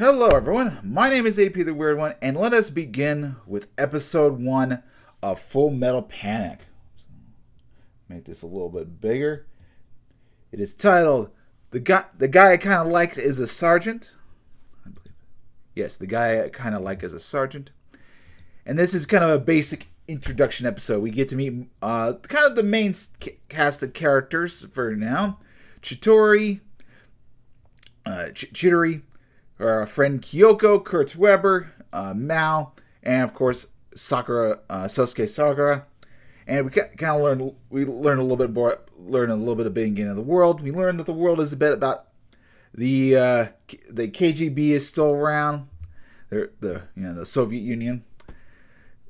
Hello, everyone. My name is AP the Weird One, and let us begin with episode 1 of Full Metal Panic. Make this a little bit bigger. It is titled "The Guy I Kind of Like is a Sergeant." I believe. Yes, the guy I kind of like is a sergeant, and this is kind of a basic introduction episode. We get to meet kind of the main cast of characters for now: Chituri, Chituri. Our friend Kyoko, Kurt Weber, Mao, and of course Sakura, Sosuke Sakura. And we kind of learn a little bit of beginning of the world. We learn that the world is a bit about the KGB is still around, the Soviet Union.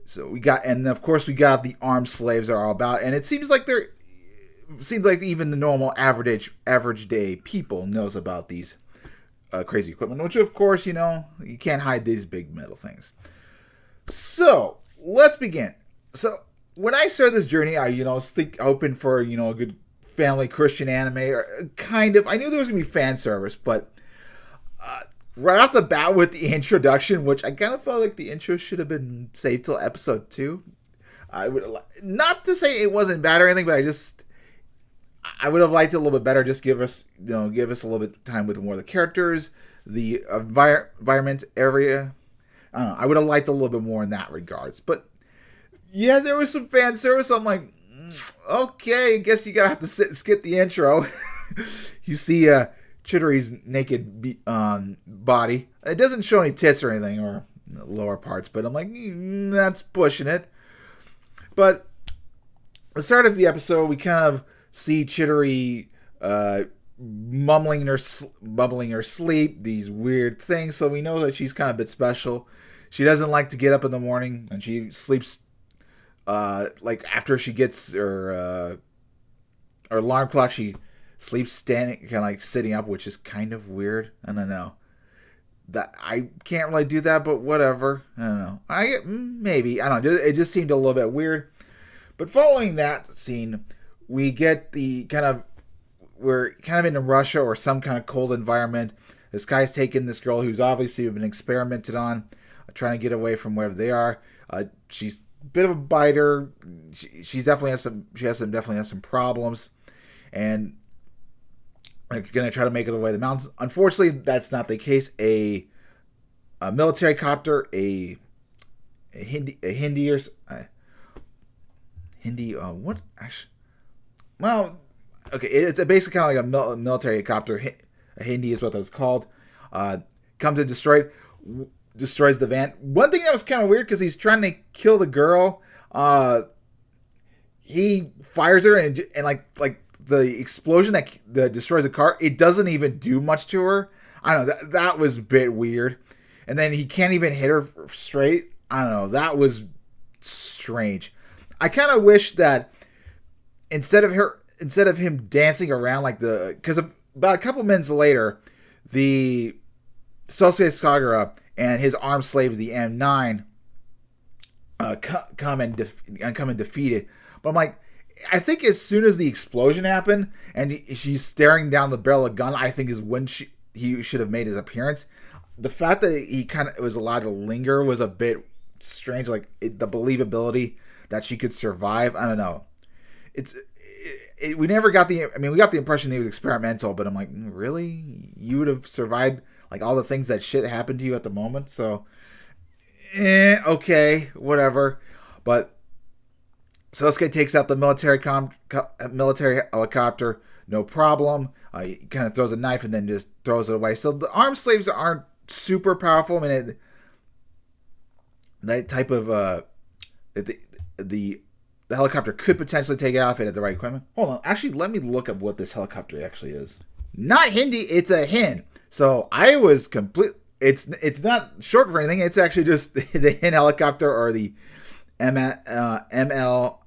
So and of course we got the armed slaves are all about, and it seems like even the normal average day people knows about these. Crazy equipment, which of course, you can't hide these big metal things. So, let's begin. So, when I started this journey, I open for, a good family Christian anime, or kind of. I knew there was going to be fan service, but right off the bat with the introduction, which I kind of felt like the intro should have been saved till episode 2. I would, not to say it wasn't bad or anything, but I would have liked it a little bit better. Just give us a little bit of time with more of the characters, the environment area. I don't know. I would have liked a little bit more in that regards. But yeah, there was some fan service. I'm like, okay, I guess you gotta have to skip the intro. You see Chituri's naked body. It doesn't show any tits or anything or lower parts, but I'm like, that's pushing it. But the start of the episode, we kind of see Chituri mumbling her sleep, these weird things, so we know that she's kind of a bit special. She doesn't like to get up in the morning, and she sleeps after she gets her alarm clock, she sleeps standing, kind of like sitting up, which is kind of weird. I don't know. That I can't really do that, but whatever. I don't know. Maybe. I don't know. It just seemed a little bit weird. But following that scene, we get we're kind of in Russia or some kind of cold environment. This guy's taken this girl who's obviously been experimented on, trying to get away from wherever they are. She's a bit of a biter. She definitely has some problems, and they're gonna try to make it away the mountains. Unfortunately, that's not the case. A military copter, a Hindi. What actually? Well, okay, it's basically kind of like a military copter. A Hindi is what that's called. Comes and destroys the van. One thing that was kind of weird, because he's trying to kill the girl. He fires her, and like the explosion that destroys the car, it doesn't even do much to her. I don't know. That was a bit weird. And then he can't even hit her straight. I don't know. That was strange. I kind of wish that instead of him dancing around because about a couple minutes later, the Sosuke Sakura and his armed slave, the M9, come and defeat it. But I'm like, I think as soon as the explosion happened and she's staring down the barrel of a gun, I think is when he should have made his appearance. The fact that he kind of was allowed to linger was a bit strange. The believability that she could survive. I don't know. We never got we got the impression that he was experimental, but I'm like, really? You would have survived all the things that shit happened to you at the moment? So, okay, whatever. But Sosuke takes out the military helicopter, no problem. He kind of throws a knife and then just throws it away. So the armed slaves aren't super powerful. I mean, that type of the helicopter could potentially take it out if it had the right equipment. Hold on. Actually, let me look up what this helicopter actually is. Not Hindi, it's a Hin. So I was complete. It's not short for anything. It's actually just the Hin helicopter, or the MIL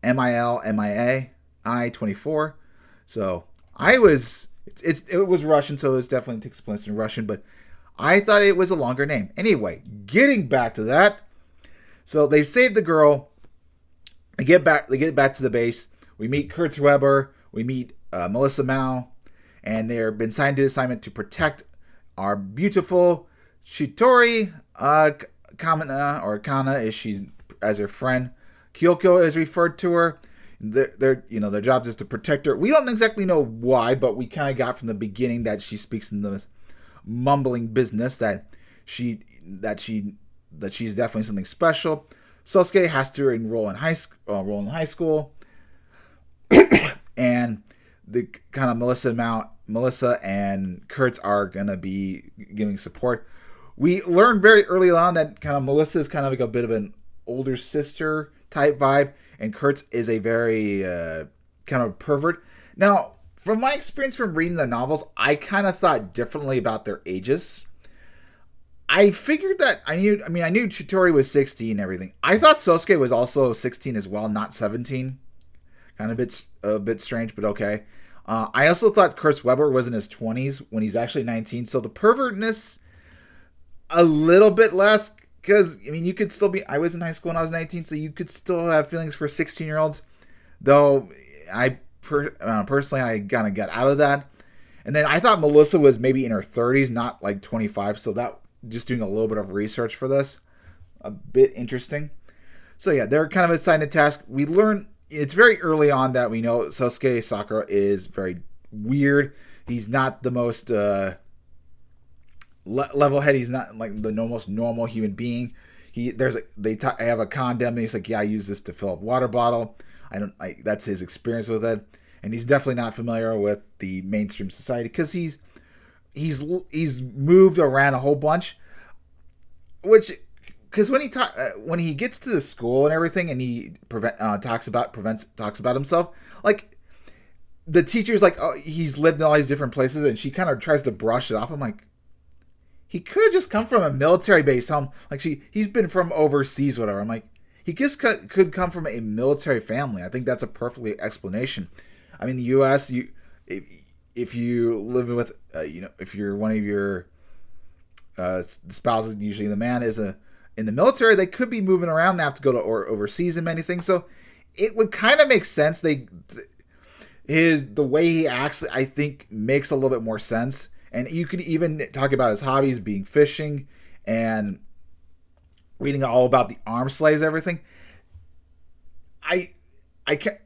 MIA I-24. So it was Russian, so it definitely takes place in Russian, but I thought it was a longer name. Anyway, getting back to that. So they've saved the girl. They get back to the base. We meet Kurt Weber. We meet Melissa Mao, and they've been signed to the assignment to protect our beautiful Shitori, Kamina or Kana is she's as her friend. Kyoko is referred to her. Their job is to protect her. We don't exactly know why, but we kind of got from the beginning that she speaks in the mumbling business that she's definitely something special. Sosuke has to enroll in high school, and the kind of Melissa and Kurtz are gonna be giving support. We learned very early on that kind of Melissa is kind of like a bit of an older sister type vibe, and Kurtz is a very kind of pervert. Now, from my experience from reading the novels, I kind of thought differently about their ages. I figured that I knew Chitori was 16 and everything. I thought Sosuke was also 16 as well, not 17. Kind of a bit strange, but okay. I also thought Kurtz Weber was in his 20s when he's actually 19. So the pervertness, a little bit less, because, I mean, you could still be... I was in high school when I was 19, so you could still have feelings for 16-year-olds. Though, personally, I kind of got out of that. And then I thought Melissa was maybe in her 30s, not like 25. So that... Just doing a little bit of research for this. A bit interesting. So yeah, they're kind of assigned a task. We learn... It's very early on that we know Sosuke Sakura is very weird. He's not the most level-headed. He's not like the most normal human being. I have a condom, and he's like, yeah, I use this to fill up water bottle. That's his experience with it, and he's definitely not familiar with the mainstream society because he's moved around a whole bunch, because when he gets to the school and everything, and he talks about himself, like the teacher's like, oh, he's lived in all these different places, and she kind of tries to brush it off. I'm like, he could have just come from a military base home. Like he's been from overseas, whatever. I'm like, he just could come from a military family. I think that's a perfect explanation. I mean, the U.S. If you live with if you're one of your spouses, usually the man is in the military, they could be moving around. They have to go to overseas and many things. So it would kind of make sense. The way he acts, I think, makes a little bit more sense. And you could even talk about his hobbies being fishing and reading all about the armed slaves, everything. I can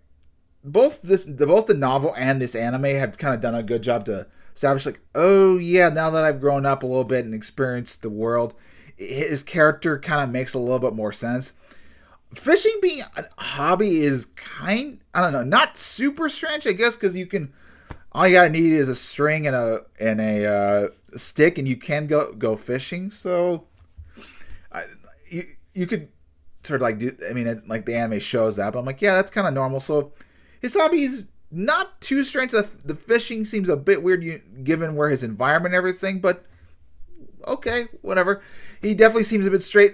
both the novel and this anime have kind of done a good job to establish, like, oh yeah, now that I've grown up a little bit and experienced the world, his character kind of makes a little bit more sense. Fishing being a hobby is not super strange, I guess, because all you gotta need is a string and a stick, and you can go fishing. So, you could sort of like do. I mean, like the anime shows that, but I'm like, yeah, that's kind of normal. So, his hobby's not too strange. The fishing seems a bit weird given where his environment and everything, but okay, whatever. He definitely seems a bit straight.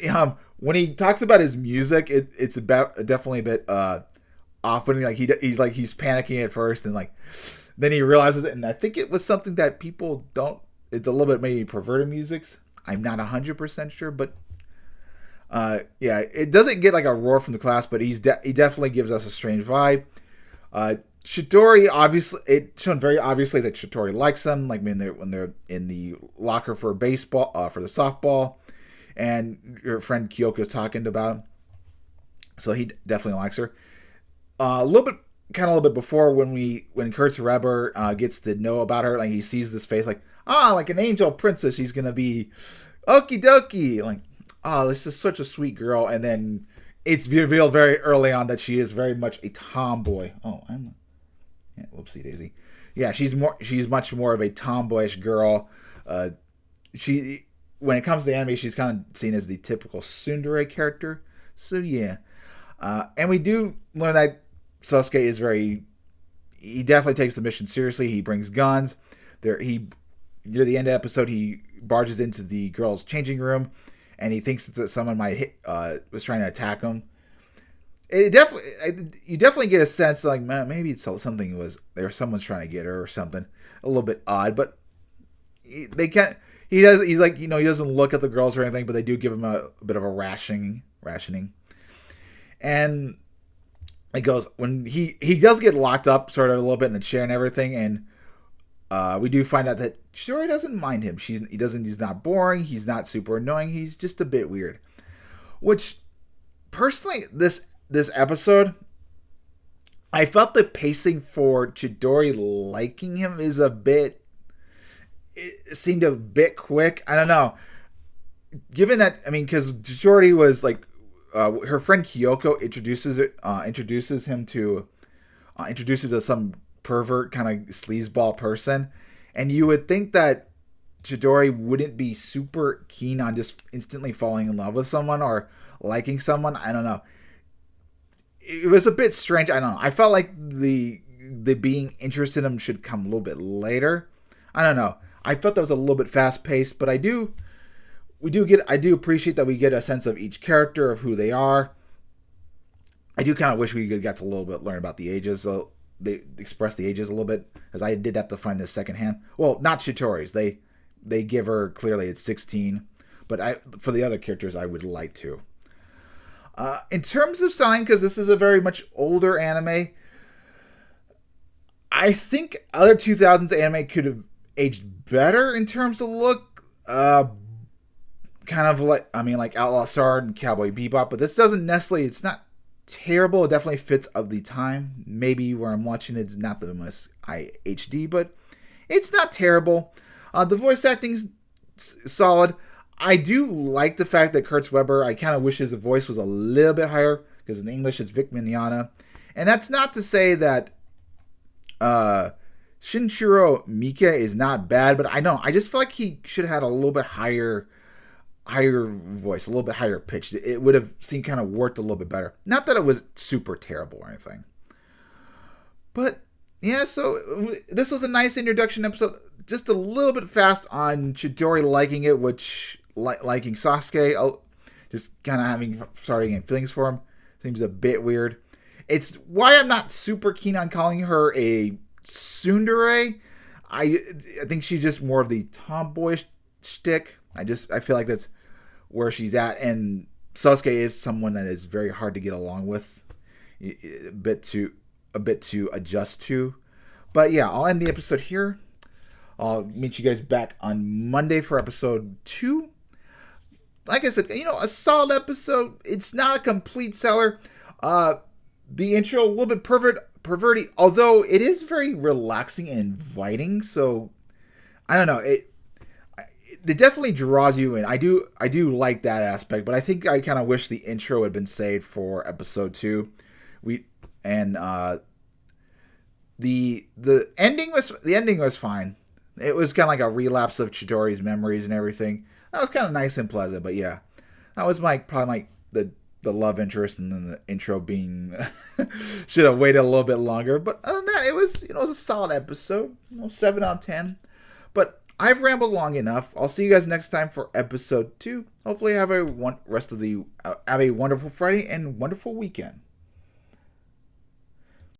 When he talks about his music, it's definitely a bit off-putting. Like he's panicking at first, and like then he realizes it. And I think it was something that people don't. It's a little bit maybe perverted musics. I'm not 100% sure, but yeah, it doesn't get like a roar from the class, but he definitely gives us a strange vibe. Shitori, obviously, it's shown very obviously that Shitori likes him. Like when they're in the locker for baseball, for the softball, and your friend Kyoko is talking about him, so he definitely likes her. A little bit before when Kurtz Weber gets to know about her, like he sees this face, like like an angel princess, she's gonna be okie dokie, like this is such a sweet girl, and then it's revealed very early on that she is very much a tomboy. Whoopsie daisy. Yeah, she's much more of a tomboyish girl. When it comes to anime, she's kind of seen as the typical tsundere character. So yeah, and we do learn that Sosuke is he definitely takes the mission seriously. He brings guns. Near the end of the episode, he barges into the girls' changing room, and he thinks that someone was trying to attack him. You definitely get a sense like, man, maybe it's something someone's trying to get her or something. A little bit odd, but they can't. He doesn't look at the girls or anything, but they do give him a bit of a rationing. And it goes when he does get locked up sort of a little bit in the chair and everything, and we do find out that Chidori doesn't mind him. He's not boring. He's not super annoying. He's just a bit weird. Which, personally, this episode, I felt the pacing for Chidori liking him is it seemed a bit quick. I don't know. Given that, I mean, because Chidori was like, her friend Kyoko introduces him to some pervert kind of sleazeball person, and you would think that Chidori wouldn't be super keen on just instantly falling in love with someone or liking someone. I don't know. It was a bit strange. I don't know. I felt like the being interested in him should come a little bit later. I don't know. I felt that was a little bit fast paced, but I do appreciate that we get a sense of each character, of who they are. I do kind of wish we got to a little bit learn about the ages. So they express the ages a little bit, because I did have to find this secondhand. Well, not Chidori's. They give her clearly it's 16, but for the other characters I would like to. In terms of styling, because this is a very much older anime, I think other 2000s anime could have aged better in terms of look. Kind of like Outlaw Star and Cowboy Bebop, but this doesn't necessarily. It's not terrible. It definitely fits of the time. Maybe where I'm watching it's not the most HD, but it's not terrible. The voice acting's solid. I do like the fact that Kurtz Weber, I kind of wish his voice was a little bit higher, because in English it's Vic Mignogna. And that's not to say that Shinichiro Mika is not bad, but I just feel like he should have had a little bit higher voice, a little bit higher pitched. It would have seemed kind of worked a little bit better. Not that it was super terrible or anything. But yeah, so this was a nice introduction episode. Just a little bit fast on Chidori liking it, which liking Sasuke, just kind of starting getting feelings for him. Seems a bit weird. It's why I'm not super keen on calling her a tsundere. I think she's just more of the tomboyish shtick. I feel like that's where she's at, and Sasuke is someone that is very hard to get along with, a bit to adjust to. But yeah, I'll end the episode here. I'll meet you guys back on Monday for episode 2. Like I said, a solid episode. It's not a complete seller. The intro a little bit perverty, although it is very relaxing and inviting. So I don't know. It definitely draws you in. I do like that aspect, but I think I kind of wish the intro had been saved for episode 2. The ending was fine. It was kind of like a relapse of Chidori's memories and everything. That was kind of nice and pleasant, but yeah, that was probably the love interest, and then the intro being should have waited a little bit longer. But other than that, it was a solid episode, 7 out of 10. But I've rambled long enough. I'll see you guys next time for episode 2. Hopefully, have a wonderful Friday and wonderful weekend.